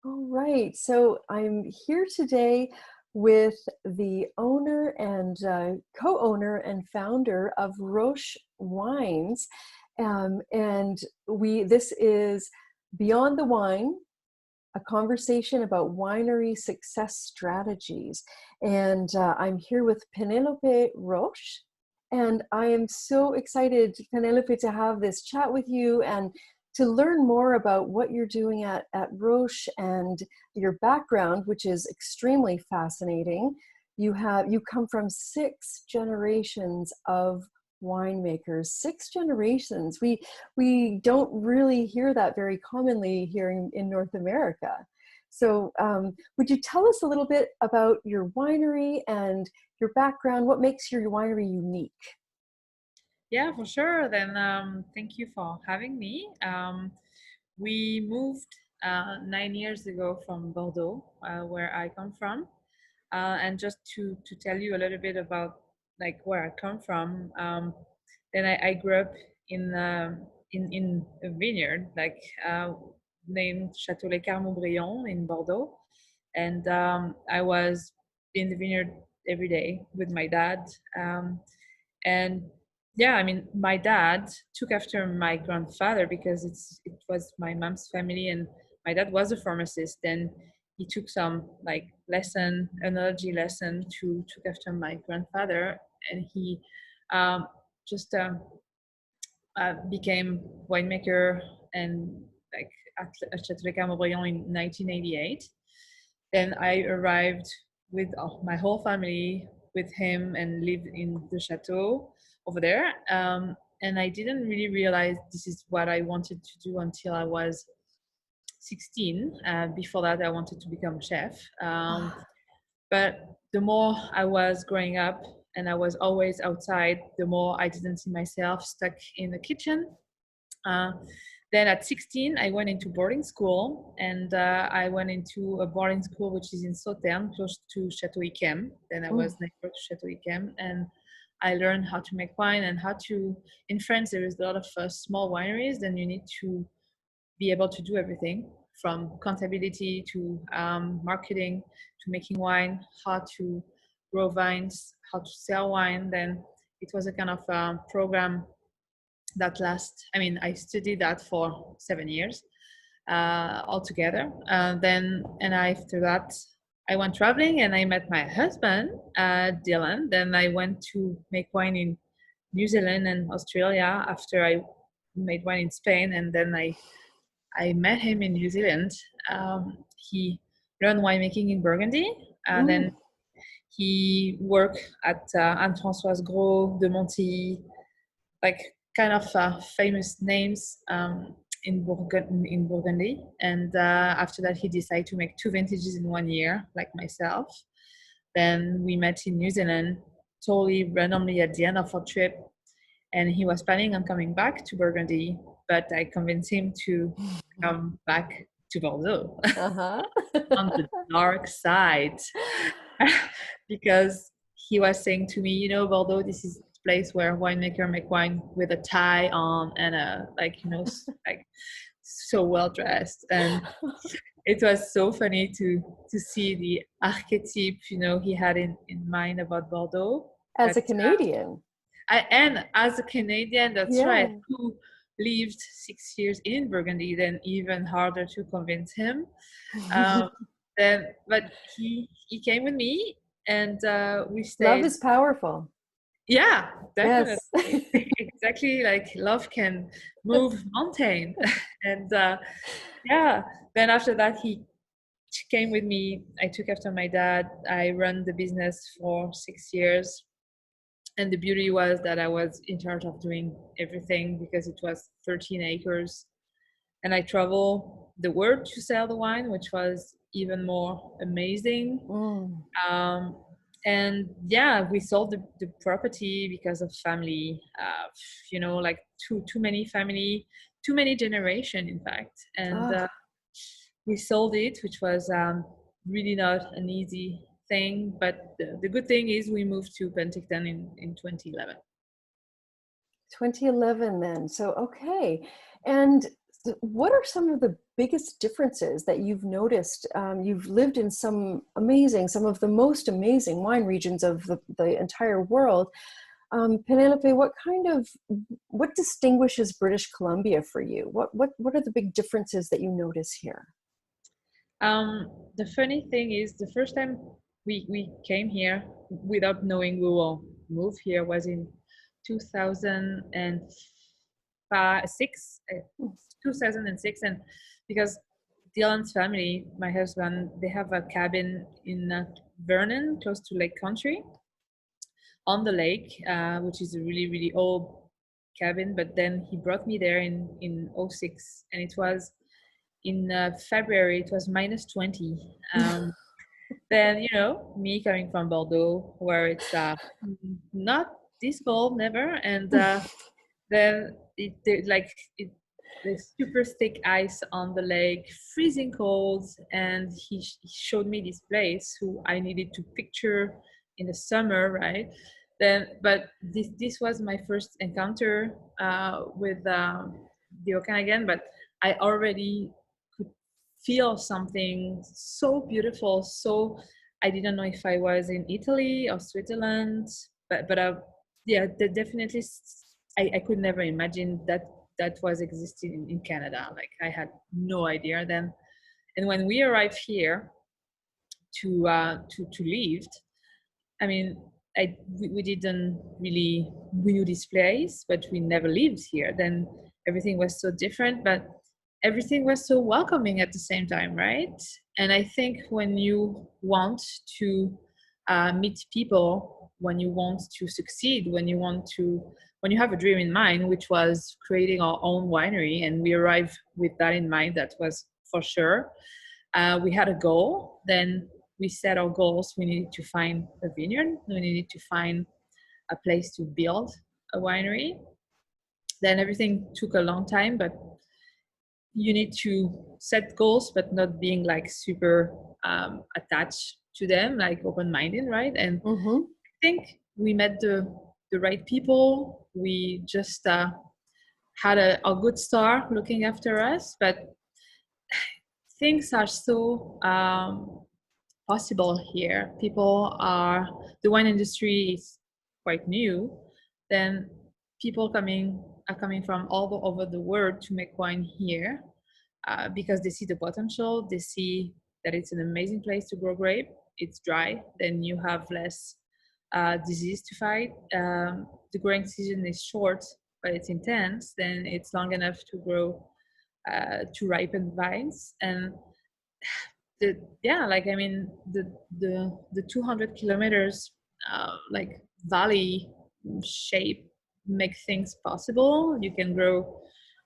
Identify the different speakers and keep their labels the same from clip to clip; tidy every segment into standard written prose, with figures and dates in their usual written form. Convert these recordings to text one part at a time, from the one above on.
Speaker 1: All right. So I'm here today with the owner and co-owner and founder of Roche Wines. And this is Beyond the Wine, a conversation about winery success strategies. And I'm here with Pénélope Roche. And I am so excited, Pénélope, to have this chat with you and to learn more about what you're doing at Roche and your background, which is extremely fascinating. You come from 6 generations of winemakers. 6 generations. We don't really hear that very commonly here in North America. So would you tell us a little bit about your winery and your background? What makes your winery unique?
Speaker 2: Yeah, for sure. Then thank you for having me. We moved 9 years ago from Bordeaux, where I come from. And just to tell you a little bit about like where I come from, then I grew up in a vineyard named Château Les Carmes in Bordeaux, and I was in the vineyard every day with my dad. And yeah, I mean, my dad took after my grandfather because it was my mom's family, and my dad was a pharmacist. And he took some like analogy lesson to took after my grandfather, and he um, just became winemaker and like at Château Carme in 1988. Then I arrived with my whole family with him and lived in the chateau over there. And I didn't really realize this is what I wanted to do until I was 16. Before that, I wanted to become a chef. But the more I was growing up and I was always outside, the more I didn't see myself stuck in the kitchen. Uh, then at 16, I went into boarding school, and I went into a boarding school which is in Sauternes, close to Chateau Yquem. Then I was next door to Chateau Yquem, and I learned how to make wine and how to. In France, there is a lot of small wineries. Then you need to be able to do everything from contability to marketing to making wine, how to grow vines, how to sell wine. Then it was a kind of program that I studied that for 7 years altogether. After that, I went traveling and I met my husband, Dylan. Then I went to make wine in New Zealand and Australia after I made wine in Spain. And then I met him in New Zealand. He learned winemaking in Burgundy. And then he worked at Anne-Françoise Gros, de Monty, like kind of famous names in Burgundy. And after that, he decided to make 2 vintages in 1 year, like myself. Then we met in New Zealand, totally randomly at the end of our trip. And he was planning on coming back to Burgundy, but I convinced him to come back to Bordeaux on the dark side because he was saying to me, you know, Bordeaux, this is a place where winemaker make wine with a tie on and like so well dressed. And it was so funny to see the archetype, you know, he had in mind about Bordeaux.
Speaker 1: As a Canadian.
Speaker 2: And as a Canadian, that's
Speaker 1: Yeah.
Speaker 2: right, who lived 6 years in Burgundy, then even harder to convince him. But he came with me, and we stayed.
Speaker 1: Love is powerful.
Speaker 2: Yeah, definitely.
Speaker 1: Yes.
Speaker 2: Exactly, like love can move mountain. And yeah, then after that he came with me. I took after my dad. I ran the business for 6 years. And the beauty was that I was in charge of doing everything because it was 13 acres. And I travel the world to sell the wine, which was even more amazing. And yeah, we sold the property because of family, like too many family, too many generation, in fact. And we sold it, which was really not an easy thing. But the good thing is we moved to Penticton in 2011.
Speaker 1: 2011 then. So, okay. And what are some of the biggest differences that you've noticed? You've lived in some of the most amazing wine regions of the entire world. Penelope, what distinguishes British Columbia for you? What are the big differences that you notice here?
Speaker 2: The funny thing is, the first time we came here without knowing we will move here was in 2006, 2006, and because Dylan's family, my husband, they have a cabin in Vernon, close to Lake Country, on the lake, which is a really really old cabin. But then he brought me there in '06, and it was in February. It was -20. Then me coming from Bordeaux, where it's not this cold, never, and then there's super thick ice on the lake, freezing cold, and he showed me this place who I needed to picture in the summer, right? Then, but this was my first encounter with the Okanagan, but I already could feel something so beautiful. So I didn't know if I was in Italy or Switzerland, but yeah, definitely I could never imagine that was existing in Canada. Like I had no idea then. And when we arrived here to leave, I mean, we didn't really, we knew this place, but we never lived here. Then everything was so different, but everything was so welcoming at the same time, right? And I think when you want to meet people, when you want to succeed, when you have a dream in mind, which was creating our own winery, and we arrived with that in mind, that was for sure. We had a goal, then we set our goals. We needed to find a vineyard, we needed to find a place to build a winery. Then everything took a long time, but you need to set goals, but not being like super attached to them, like open-minded, right? And
Speaker 1: Mm-hmm.
Speaker 2: I think we met the right people. We just had a good star looking after us, but things are so possible here. The wine industry is quite new. Then people are coming from all over the world to make wine here because they see the potential. They see that it's an amazing place to grow grape. It's dry, then you have less disease to fight. The growing season is short, but it's intense. Then it's long enough to grow to ripen vines. And like I mean the 200 kilometers like valley shape make things possible. You can grow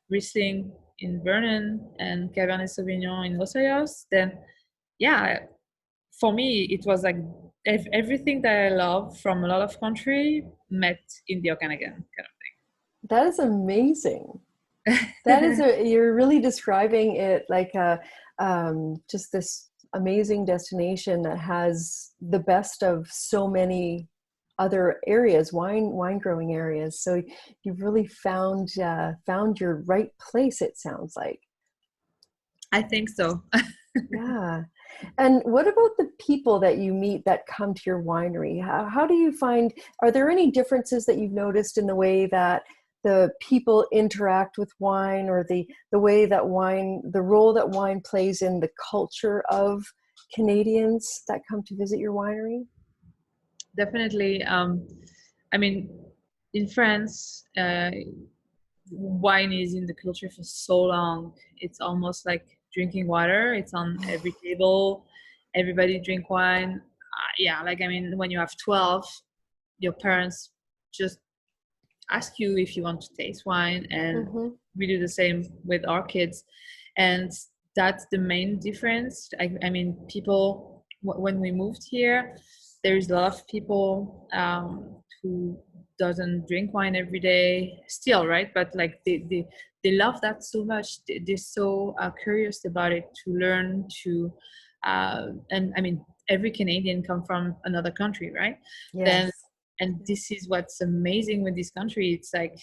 Speaker 2: Riesling in Vernon and Cabernet Sauvignon in Los Ayos. Then yeah, for me it was like everything that I love from a lot of country met in the Okanagan kind
Speaker 1: That is amazing.
Speaker 2: of
Speaker 1: You're really describing it like just this amazing destination that has the best of so many other areas, wine growing areas. So you've really found your right place, it sounds like.
Speaker 2: I think so.
Speaker 1: Yeah. And what about the people that you meet that come to your winery? How do you find, are there any differences that you've noticed in the way that the people interact with wine, or the way that the role that wine plays in the culture of Canadians that come to visit your winery?
Speaker 2: Definitely. I mean, in France, wine is in the culture for so long. It's almost like drinking water. It's on every table. Everybody drink wine. Yeah, like I mean, when you have 12, your parents just ask you if you want to taste wine, and
Speaker 1: Mm-hmm.
Speaker 2: we do the same with our kids. And that's the main difference. I mean, people, when we moved here, there's a lot of people who doesn't drink wine every day still, right? But like they love that so much. They're so curious about it, to learn, to and I mean, every Canadian come from another country, right? Then,
Speaker 1: Yes.
Speaker 2: and this is what's amazing with this country. It's like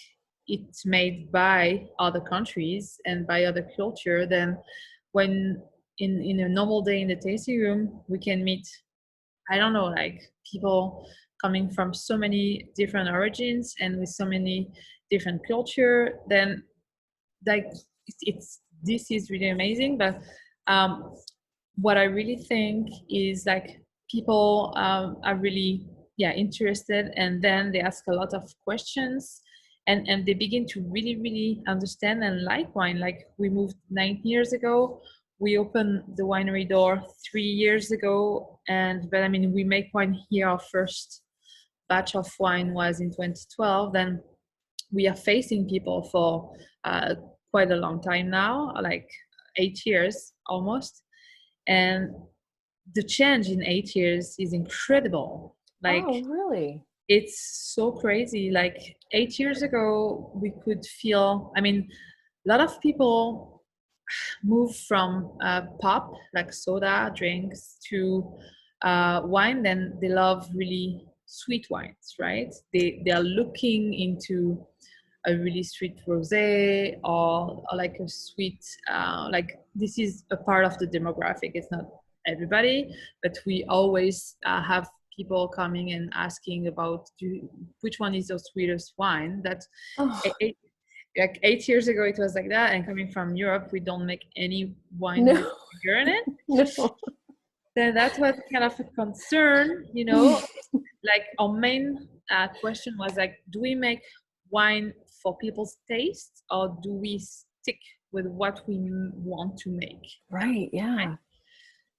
Speaker 2: it's made by other countries and by other culture, then when in a normal day in the tasting room, we can meet, I don't know, like people coming from so many different origins and with so many different culture, then like it's this is really amazing. But um, what I really think is like people are really interested, and then they ask a lot of questions, and they begin to really understand and like wine. Like we moved 9 years ago, we opened the winery door 3 years ago, and but I mean we make wine here. Our first batch of wine was in 2012. Then we are facing people for uh, quite a long time now, like 8 years almost. And the change in 8 years is incredible. Like
Speaker 1: Oh, really?
Speaker 2: it's so crazy. Like 8 years ago, we could feel, I mean, a lot of people move from pop, like soda drinks, to wine. Then they love really sweet wines, right? They are looking into a really sweet rosé, or like a sweet like this is a part of the demographic. It's not everybody, but we always have people coming and asking about which one is the sweetest wine. That
Speaker 1: Oh,
Speaker 2: like 8 years ago it was like that, and coming from Europe, we don't make any wine with
Speaker 1: no,
Speaker 2: sugar in it.
Speaker 1: no.
Speaker 2: Then that was kind of a concern, you know. Like our main question was like, do we make wine for people's taste, or do we stick with what we want to make?
Speaker 1: Right,
Speaker 2: Right?
Speaker 1: yeah.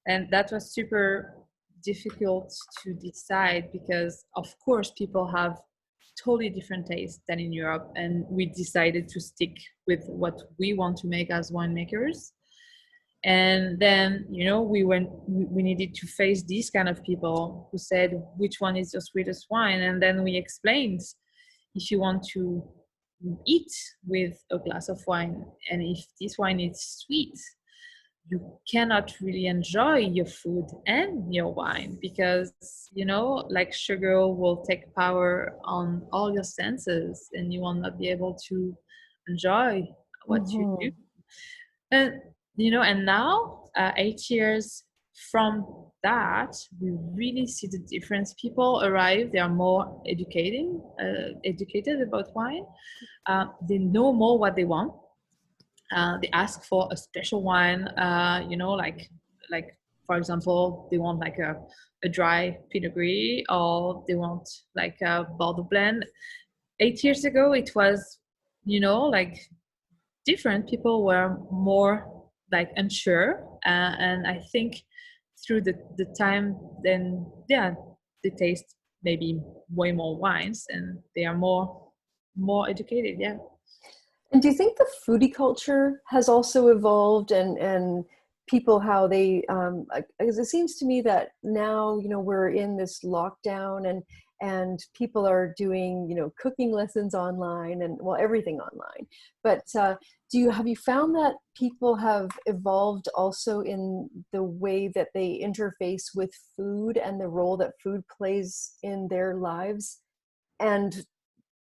Speaker 2: And that was super difficult to decide, because of course people have totally different tastes than in Europe, and we decided to stick with what we want to make as winemakers. And then, you know, we needed to face these kind of people who said which one is the sweetest wine. And then we explained, if you want to eat with a glass of wine, and if this wine is sweet, you cannot really enjoy your food and your wine, because, you know, like sugar will take power on all your senses, and you will not be able to enjoy what you do.
Speaker 1: Hmm.
Speaker 2: And you know, and now 8 years from that, we really see the difference. People arrive, they are more educated about wine. They know more what they want. They ask for a special wine, you know, like for example, they want like a dry Pinot Gris, or they want like a Bordeaux blend. 8 years ago, it was, you know, like different. People were more like unsure, and I think through the time, then they taste maybe way more wines, and they are more educated. Yeah.
Speaker 1: And do you think the foodie culture has also evolved, and people how they because it seems to me that now, you know, we're in this lockdown, and people are doing, you know, cooking lessons online, and well, everything online. But have you found that people have evolved also in the way that they interface with food and the role that food plays in their lives? And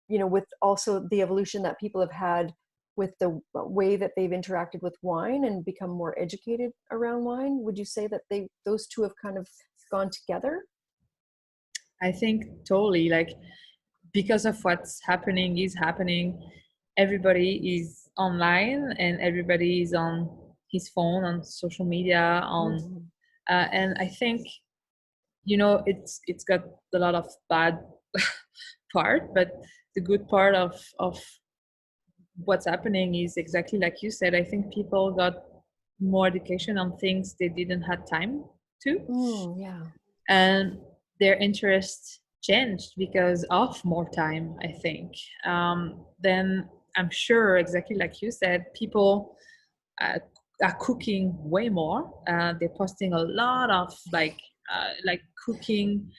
Speaker 1: you know, with also the evolution that people have had with the way that they've interacted with wine and become more educated around wine, would you say that those two have kind of gone together?
Speaker 2: I think totally, like, because of what's happening is happening, everybody is online, and everybody is on his phone, on social media, on
Speaker 1: Mhm.
Speaker 2: and I think, you know, it's got a lot of bad part, but the good part of what's happening is exactly like you said. I think people got more education on things they didn't have time to,
Speaker 1: Mm, yeah.
Speaker 2: and their interest changed because of more time, I think. Then I'm sure, exactly like you said, people uh, are cooking way more. They're posting a lot of like cooking,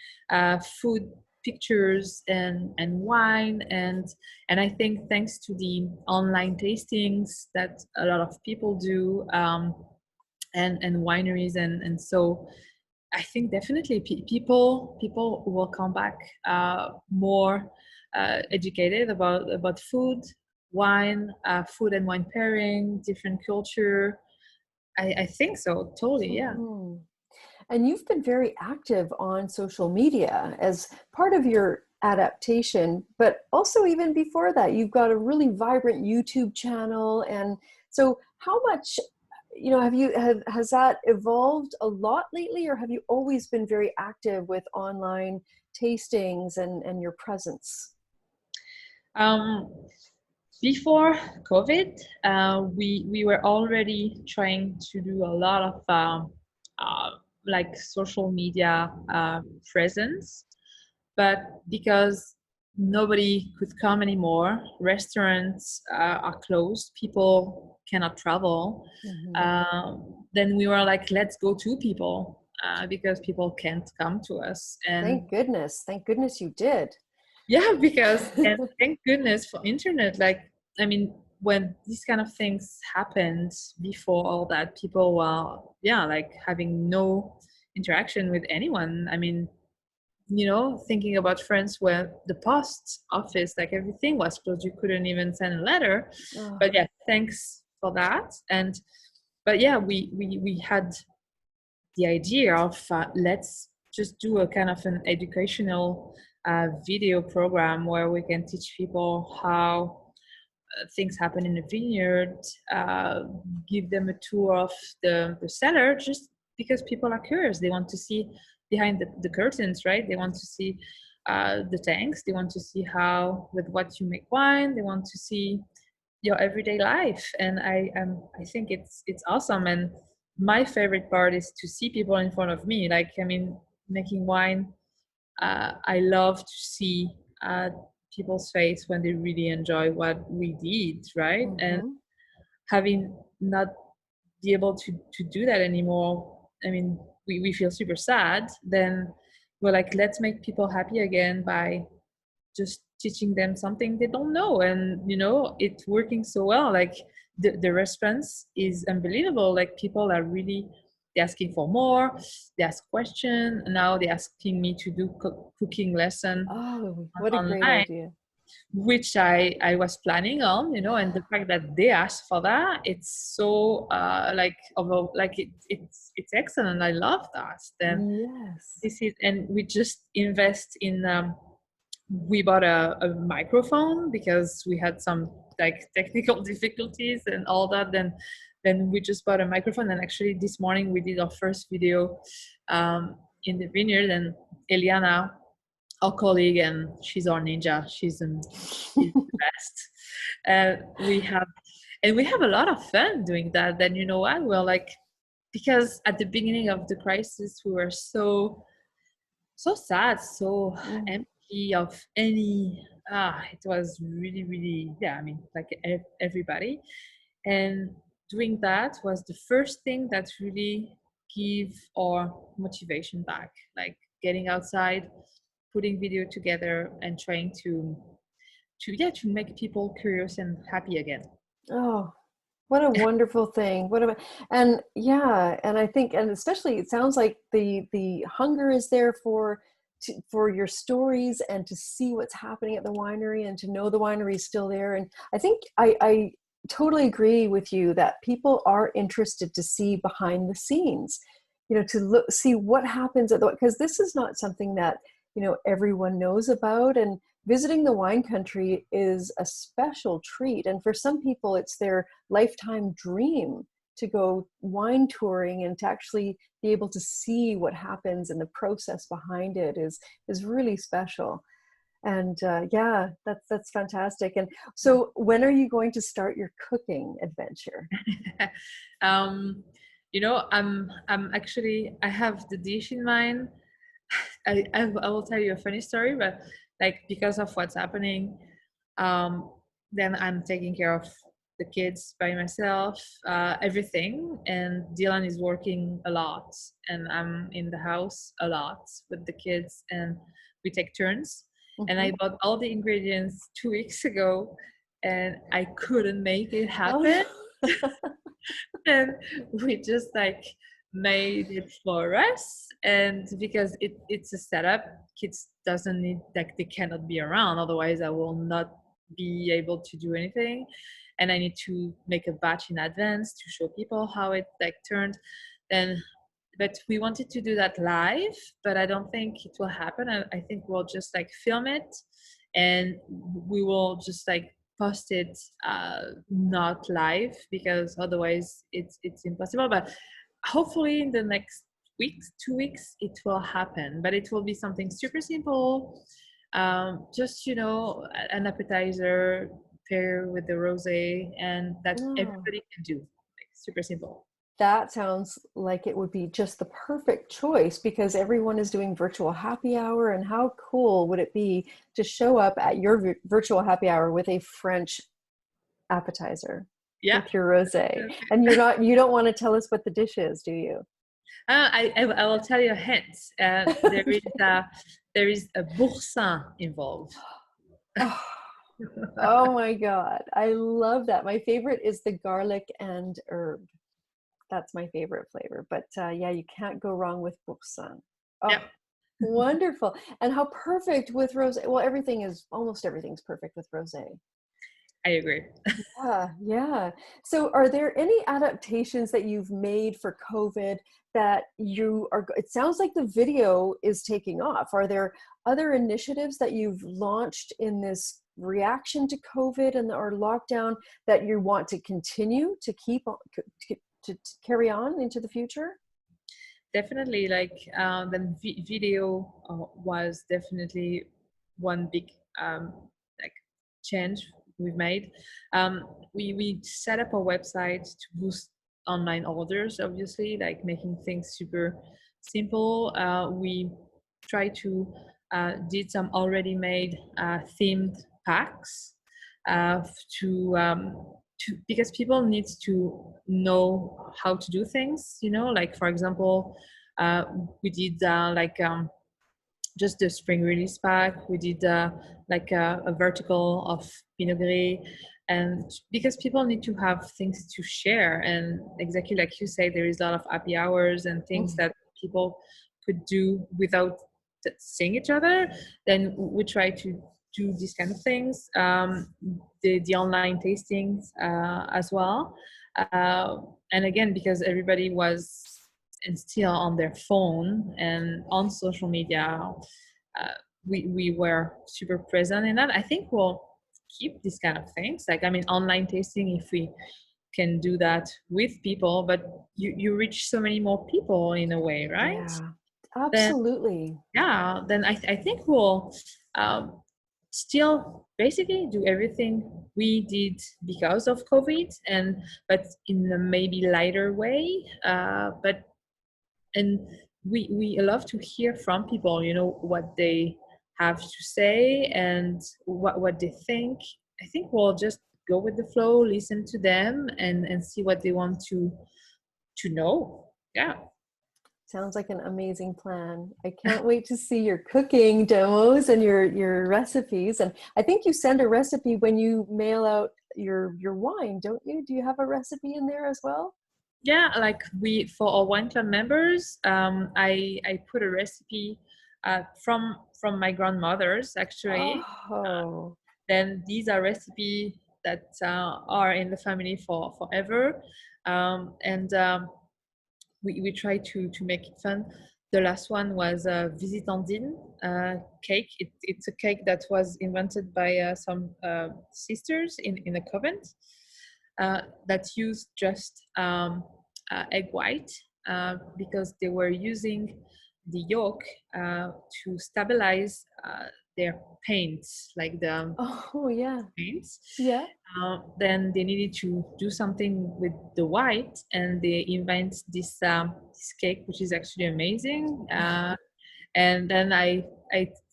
Speaker 2: food pictures, and wine, and I think thanks to the online tastings that a lot of people do, and wineries, and so I think definitely people will come back more educated about food, wine, food and wine pairing, different culture. I think so, totally, yeah.
Speaker 1: Mhm. And you've been very active on social media as part of your adaptation, but also even before that, you've got a really vibrant YouTube channel. And so how much, has that evolved a lot lately, or have you always been very active with online tastings and your presence?
Speaker 2: Um, Before COVID, we were already trying to do a lot of uh, like social media presence, but because nobody could come anymore, restaurants are closed, people cannot travel.
Speaker 1: Mhm.
Speaker 2: Then we were like, let's go to people because people can't come to us, and
Speaker 1: Thank goodness. Thank goodness you did.
Speaker 2: yeah, because and thank goodness for internet. Like, I mean, when these kind of things happened before all that, people were, yeah, like having no interaction with anyone. I mean, thinking about France where the post office, like everything was closed, you couldn't even send a letter.
Speaker 1: Oh,
Speaker 2: But yeah, thanks for that. And but yeah, we had the idea of let's just do a kind of an educational video program where we can teach people how things happen in a vineyard, uh, give them a tour of the cellar, just because people are curious. They want to see behind the curtains, right? They want to see the tanks. They want to see how, with what you make wine. They want to see your everyday life, and I think it's awesome. And my favorite part is to see people in front of me. Like, I mean, making wine, I love to see people's face when they really enjoy what we did, right? And
Speaker 1: mhm.
Speaker 2: having not be able to do that anymore, I mean, we feel super sad. Then we're like, let's make people happy again by just teaching them something they don't know. And it's working so well. Like, the response is unbelievable. Like, people are really, they're asking for more. They ask questions. Now they're asking me to do cooking lesson
Speaker 1: Oh, what a great
Speaker 2: online,
Speaker 1: idea.
Speaker 2: which I was planning on, and the fact that they asked for that, it's so like, although like it's excellent. I love that. Then
Speaker 1: Yes.
Speaker 2: this is, and we just invest in we bought a microphone because we had some like technical difficulties and all that. Then we just bought a microphone, and actually this morning we did our first video in the vineyard. And Eliana, our colleague, and she's our ninja, she's the best. We have a lot of fun doing that. Then, you know what, we're like, because at the beginning of the crisis we were so sad, so
Speaker 1: Mm.
Speaker 2: empty of any. It was really, really, yeah. I mean, like everybody, and doing that was the first thing that really give our motivation back. Like getting outside, putting video together, and trying to make people curious and happy again.
Speaker 1: Oh, what a wonderful thing. And yeah, and I think, and especially it sounds like the hunger is there for your stories and to see what's happening at the winery and to know the winery is still there. And I think I totally agree with you that people are interested to see behind the scenes, to look, see what happens at the, because this is not something that, everyone knows about. And visiting the wine country is a special treat. And for some people, it's their lifetime dream to go wine touring and to actually be able to see what happens and the process behind it is really special. And yeah, that's fantastic. And so, when are you going to start your cooking adventure?
Speaker 2: um, I'm actually, I have the dish in mind. I will tell you a funny story, but like, because of what's happening, um, then I'm taking care of the kids by myself, everything. And Dylan is working a lot, and I'm in the house a lot with the kids, and we take turns. And I
Speaker 1: Mhm.
Speaker 2: bought all the ingredients 2 weeks ago, and I couldn't make it happen.
Speaker 1: Oh,
Speaker 2: And we just like made it for us. And because it's a setup, kids doesn't need, like, they cannot be around, otherwise I will not be able to do anything, and I need to make a batch in advance to show people how it like turned. Then, but we wanted to do that live, but I don't think it will happen. I think we'll just like film it, and we will just like post it not live, because otherwise it's impossible. But hopefully in the next weeks, 2 weeks, it will happen. But it will be something super simple, just an appetizer pair with the rosé, and that
Speaker 1: Oh,
Speaker 2: everybody can do, like super simple.
Speaker 1: that sounds like it would be just the perfect choice because everyone is doing virtual happy hour. And how cool would it be to show up at your virtual happy hour with a French appetizer
Speaker 2: Yeah.
Speaker 1: with your rosé? And you don't want to tell us what the dish is, do you?
Speaker 2: I will tell you a hint. There is a boursin involved.
Speaker 1: Oh, oh my God. I love that. My favorite is the garlic and herb. That's my favorite flavor. But yeah, you can't go wrong with boursin.
Speaker 2: Yep,
Speaker 1: Oh, wonderful. And how perfect with rosé. Well, almost everything's perfect with rosé.
Speaker 2: I agree.
Speaker 1: Yeah, yeah. So are there any adaptations that you've made for COVID that it sounds like the video is taking off. Are there other initiatives that you've launched in this reaction to COVID and or lockdown that you want to continue to keep on, to carry on into the future?
Speaker 2: Definitely, like the video was definitely one big like change we've made. We set up a website to boost online orders, obviously, like making things super simple. We try to did some already made themed packs uh, to because people need to know how to do things, like for example, uh, we did just the spring release pack. We did like a vertical of Pinot Gris, and because people need to have things to share, and exactly like you say, there is a lot of happy hours and things
Speaker 1: Mm.
Speaker 2: that people could do without seeing each other. Then we try to do these kind of things. The online tastings as well, uh, and again, because everybody was and still on their phone and on social media, uh, we were super present in that. I think we'll keep these kind of things. Like, I mean, online tasting, if we can do that with people, but you reach so many more people in a way, right?
Speaker 1: Yeah,
Speaker 2: Then,
Speaker 1: absolutely.
Speaker 2: yeah, then I think we'll um, still basically do everything we did because of COVID, and but in a maybe lighter way. But and we love to hear from people, what they have to say and what they think. I think we'll just go with the flow, listen to them, and see what they want to know. Yeah.
Speaker 1: Sounds like an amazing plan. I can't wait to see your cooking demos and your recipes. And I think you send a recipe when you mail out your wine, don't you? Do you have a recipe in there as well?
Speaker 2: Yeah, like we for our wine club members, I put a recipe from my grandmother's, actually.
Speaker 1: Oh,
Speaker 2: Then these are recipes that are in the family for forever, and we try to make it fun. The last one was visitandine cake. It's a cake that was invented by some sisters in a convent that used just egg white, because they were using the yolk to stabilize their paints, like the
Speaker 1: oh yeah,
Speaker 2: paints.
Speaker 1: yeah.
Speaker 2: Then they needed to do something with the white, and they invent this cake, which is actually amazing. And then I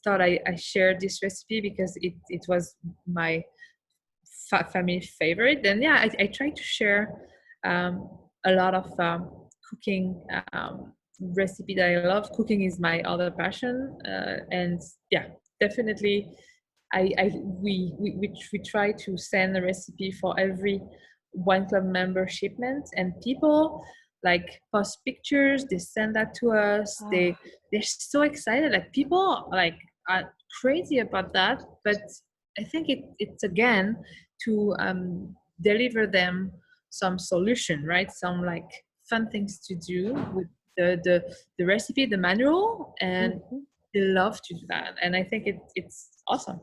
Speaker 2: thought I shared this recipe because it was my family favorite. Then yeah, I try to share um, a lot of cooking recipe that I love. Cooking is my other passion, and yeah, definitely we try to send a recipe for every wine club member shipment, and people like post pictures, they send that to us.
Speaker 1: Oh,
Speaker 2: They're so excited. Like, people like are crazy about that, but I think it's again to deliver them some solution, right? Some like fun things to do with the recipe, the manual, and
Speaker 1: Mhm.
Speaker 2: they love to do that. And I think it's awesome.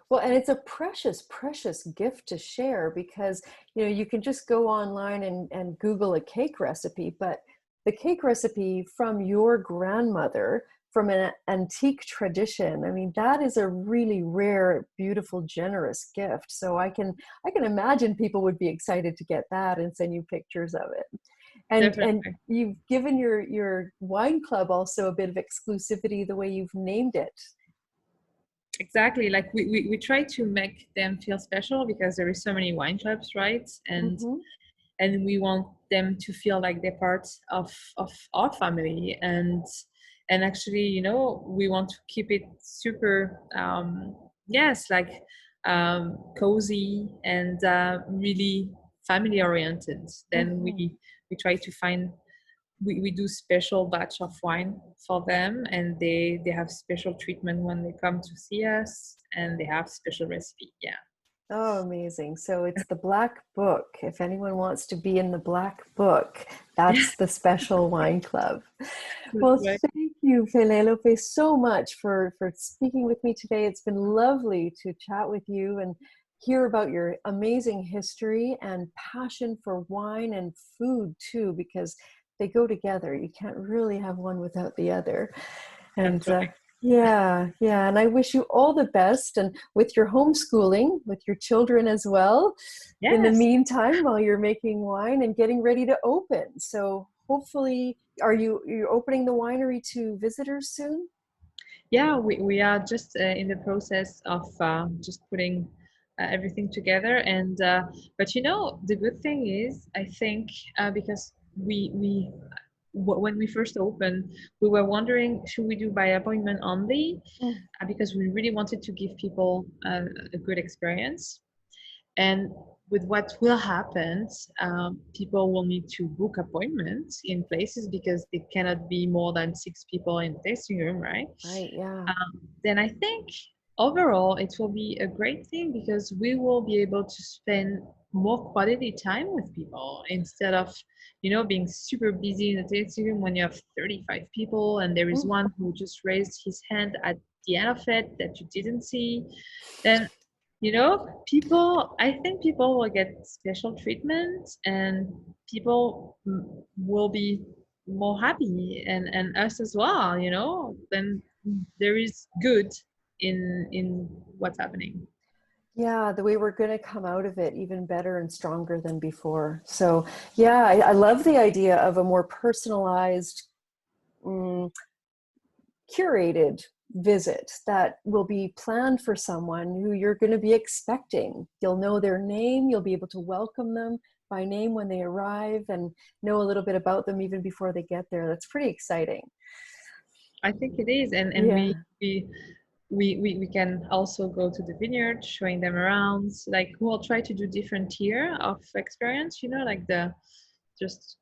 Speaker 1: Well, and it's a precious, precious gift to share because, you can just go online and Google a cake recipe, but the cake recipe from your grandmother, from an antique tradition, I mean, that is a really rare, beautiful, generous gift. So I can imagine people would be excited to get that and send you pictures of it. And
Speaker 2: Definitely.
Speaker 1: you've given your wine club also a bit of exclusivity the way you've named it.
Speaker 2: Exactly. Like we try to make them feel special because there is so many wine clubs, right?
Speaker 1: Hmm.
Speaker 2: And we want them to feel like they're part of our family. And actually, we want to keep it super yes, like cozy and really family oriented. Then
Speaker 1: Hmm.
Speaker 2: we try to find, we do special batch of wine for them, and they have special treatment when they come to see us, and they have special recipe. Yeah.
Speaker 1: Oh, amazing. So it's the Black Book. If anyone wants to be in the Black Book,
Speaker 2: Yeah,
Speaker 1: that's the special wine club.
Speaker 2: that's
Speaker 1: Well,
Speaker 2: right.
Speaker 1: thank you, Penelope, so much for speaking with me today. It's been lovely to chat with you and hear about your amazing history and passion for wine and food too, because they go together. You can't really have one without the other. And
Speaker 2: That's right.
Speaker 1: yeah, yeah. And I wish you all the best. And with your homeschooling, with your children as well, in the
Speaker 2: Yes.
Speaker 1: meantime, while you're making wine and getting ready to open. So hopefully, you're opening the winery to visitors soon?
Speaker 2: Yeah, we are just in the process of just putting everything together. And but the good thing is, I think because when we first opened, we were wondering, should we do by appointment only,
Speaker 1: Mm.
Speaker 2: because we really wanted to give people a good experience. And with what will happen, people will need to book appointments in places because it cannot be more than 6 people in the tasting room, right?
Speaker 1: Right, yeah.
Speaker 2: Then I think overall it will be a great thing because we will be able to spend more quality time with people instead of, being super busy in the tasting room when you have 35 people and there is
Speaker 1: Mm.
Speaker 2: one who just raised his hand at the end of it that you didn't see. Then people, I think people will get special treatment, and people will be more happy, and us as well, then there is good in what's happening.
Speaker 1: Yeah, the way we're going to come out of it even better and stronger than before. So, yeah, I love the idea of a more personalized, mm, curated visit that will be planned for someone who you're going to be expecting. You'll know their name, you'll be able to welcome them by name when they arrive and know a little bit about them even before they get there. That's pretty exciting.
Speaker 2: I think it is, and we
Speaker 1: Yeah.
Speaker 2: we we can also go to the vineyard showing them around. Like we'll try to do different tier of experience, like the just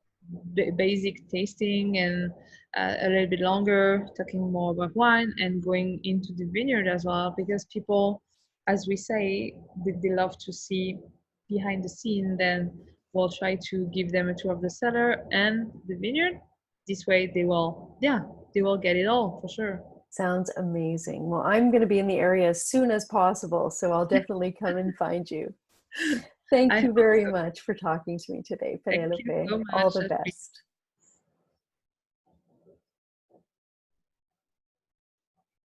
Speaker 2: basic tasting, and a little bit longer talking more about wine and going into the vineyard as well, because people, as we say, they love to see behind the scene. Then we'll try to give them a tour of the cellar and the vineyard. This way they will, yeah, they will get it all for sure.
Speaker 1: Sounds amazing. Well, I'm going to be in the area as soon as possible, so I'll definitely come and find you. Thank
Speaker 2: I
Speaker 1: you
Speaker 2: hope
Speaker 1: very
Speaker 2: so.
Speaker 1: much for talking to me today,
Speaker 2: Thank you
Speaker 1: Penelope.
Speaker 2: so
Speaker 1: All
Speaker 2: much,
Speaker 1: the
Speaker 2: Ashli.
Speaker 1: best.